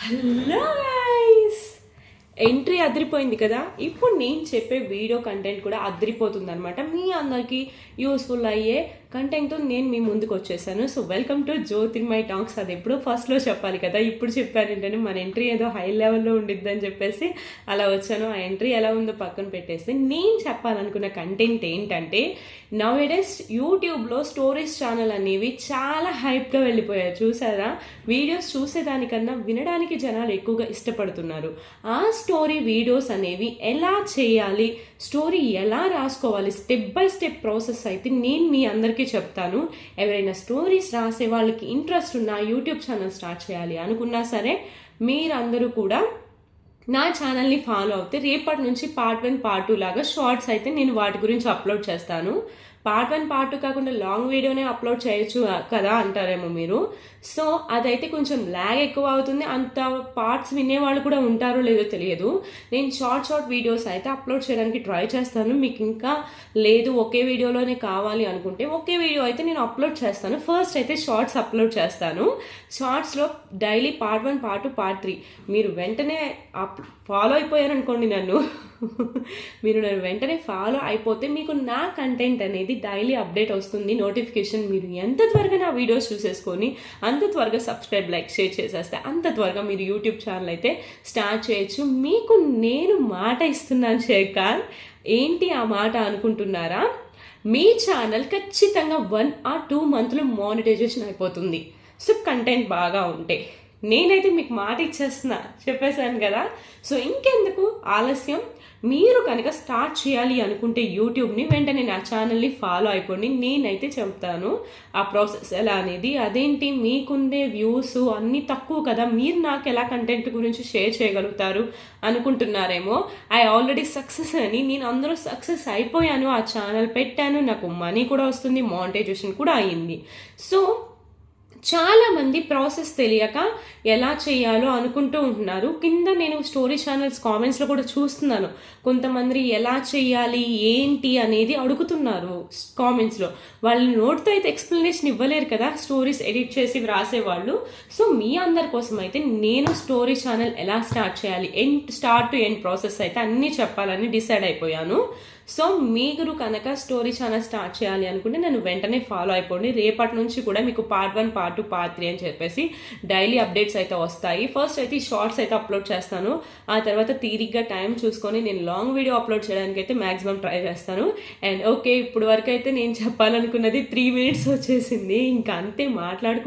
Hello guys, entry అదిరిపోయింది కదా. ఇప్పుడు నేను చెప్పే వీడియో కంటెంట్ కూడా అదిరిపోతుంది అనమాట. మీ అందరికీ యూస్ఫుల్ అయ్యే కంటెంట్తో నేను మీ ముందుకు వచ్చేసాను. So welcome to Jyothi my talks. అది ఎప్పుడో ఫస్ట్లో చెప్పాలి కదా, ఇప్పుడు చెప్పానంటే మన ఎంట్రీ ఏదో హై లెవెల్లో ఉండిద్దని చెప్పేసి అలా వచ్చాను. ఆ ఎంట్రీ ఎలా ఉందో పక్కన పెట్టేసి నేను చెప్పాలనుకున్న కంటెంట్ ఏంటంటే, నౌ డేస్ యూట్యూబ్లో స్టోరీస్ ఛానల్ అనేవి చాలా హైప్గా వెళ్ళిపోయాయి. చూసారా? వీడియోస్ చూసేదానికన్నా వినడానికి జనాలు ఎక్కువగా ఇష్టపడుతున్నారు. ఆ స్టోరీ వీడియోస్ అనేవి ఎలా చేయాలి, స్టోరీ ఎలా రాసుకోవాలి, స్టెప్ బై స్టెప్ ప్రాసెస్ అయితే నేను మీ అందరికీ చెప్తాను. ఎవరైనా స్టోరీస్ రాసే వాళ్ళకి ఇంట్రెస్ట్ ఉన్న యూట్యూబ్ ఛానల్ స్టార్ట్ చేయాలి అనుకున్నా సరే, మీరందరూ కూడా నా ఛానల్ని ఫాలో అవుతే రేపటి నుంచి పార్ట్ 1 పార్ట్ 2 లాగా షార్ట్స్ అయితే నేను వాటి గురించి అప్లోడ్ చేస్తాను. పార్ట్ 1 పార్ట్ 2 కాకుండా లాంగ్ వీడియోనే అప్లోడ్ చేయొచ్చు కదా అంటారేమో మీరు. సో అదైతే కొంచెం ల్యాగ్ ఎక్కువ అవుతుంది. అంత పార్ట్స్ వినేవాళ్ళు కూడా ఉంటారో లేదో తెలియదు. నేను షార్ట్ వీడియోస్ అయితే అప్లోడ్ చేయడానికి ట్రై చేస్తాను. మీకు ఇంకా లేదు ఒకే వీడియోలోనే కావాలి అనుకుంటే ఒకే వీడియో అయితే నేను అప్లోడ్ చేస్తాను. ఫస్ట్ అయితే షార్ట్స్ అప్లోడ్ చేస్తాను. షార్ట్స్లో డైలీ పార్ట్ 1 పార్ట్ 2 పార్ట్ 3 మీరు వెంటనే ఫాలో అయిపోయారనుకోండి నన్ను మీరు నన్ను వెంటనే ఫాలో అయిపోతే మీకు నా కంటెంట్ అనేది డైలీ అప్డేట్ వస్తుంది, నోటిఫికేషన్. మీరు ఎంత త్వరగా నా వీడియోస్ చూసేసుకొని అంత త్వరగా సబ్స్క్రైబ్, లైక్, షేర్ చేసేస్తే అంత త్వరగా మీరు యూట్యూబ్ ఛానల్ అయితే స్టార్ట్ చేయొచ్చు. మీకు నేను మాట ఇస్తున్నాను శేఖర్. ఏంటి ఆ మాట అనుకుంటున్నారా? మీ ఛానల్ ఖచ్చితంగా 1 or 2 మంత్లో మానిటైజేషన్ అయిపోతుంది. సో కంటెంట్ బాగా ఉంటే నేనైతే మీకు మాట ఇచ్చేస్తున్నా, చెప్పేశాను కదా. సో ఇంకెందుకు ఆలస్యం, మీరు కనుక స్టార్ట్ చేయాలి అనుకుంటే యూట్యూబ్ని వెంటనే నా ఛానల్ని ఫాలో అయిపోండి. నేనైతే చెప్తాను ఆ ప్రాసెస్ ఎలా అనేది. అదేంటి మీకుండే వ్యూస్ అన్నీ తక్కువ కదా, మీరు నాకు ఎలా కంటెంట్ గురించి షేర్ చేయగలుగుతారు అనుకుంటున్నారేమో. ఐ ఆల్రెడీ సక్సెస్ అని, నేను అందరూ సక్సెస్ అయిపోయాను. ఆ ఛానల్ పెట్టాను, నాకు మనీ కూడా వస్తుంది, మానిటైజేషన్ కూడా అయ్యింది. సో చాలామంది ప్రాసెస్ తెలియక ఎలా చేయాలో అనుకుంటూ ఉంటున్నారు. కింద నేను స్టోరీ ఛానల్స్ కామెంట్స్లో కూడా చూస్తున్నాను, కొంతమంది ఎలా చేయాలి ఏంటి అనేది అడుగుతున్నారు కామెంట్స్లో. వాళ్ళు నోట్తో అయితే ఎక్స్ప్లెనేషన్ ఇవ్వలేరు కదా, స్టోరీస్ ఎడిట్ చేసి వ్రాసేవాళ్ళు. సో మీ అందరి కోసం అయితే నేను స్టోరీ ఛానల్ ఎలా స్టార్ట్ చేయాలి, స్టార్ట్ టు ఎండ్ ప్రాసెస్ అయితే అన్నీ చెప్పాలని డిసైడ్ అయిపోయాను. సో మీరు కనుక స్టోరీ ఛానల్ స్టార్ట్ చేయాలి అనుకుంటే నన్ను వెంటనే ఫాలో అయిపోండి. రేపటి నుంచి కూడా మీకు పార్ట్ 1 పార్ట్ 2 పార్ట్ 3 అని చెప్పేసి డైలీ అప్డేట్స్ అయితే వస్తాయి. ఫస్ట్ అయితే ఈ షార్ట్స్ అయితే అప్లోడ్ చేస్తాను. ఆ తర్వాత తీరిగ్గా టైం చూసుకొని నేను లాంగ్ వీడియో అప్లోడ్ చేయడానికి అయితే మ్యాక్సిమం ట్రై చేస్తాను. అండ్ ఓకే, ఇప్పుడు వరకు అయితే నేను చెప్పాలనుకున్నది 3 minutes వచ్చేసింది. ఇంకా అంతే మాట్లాడుకుంటే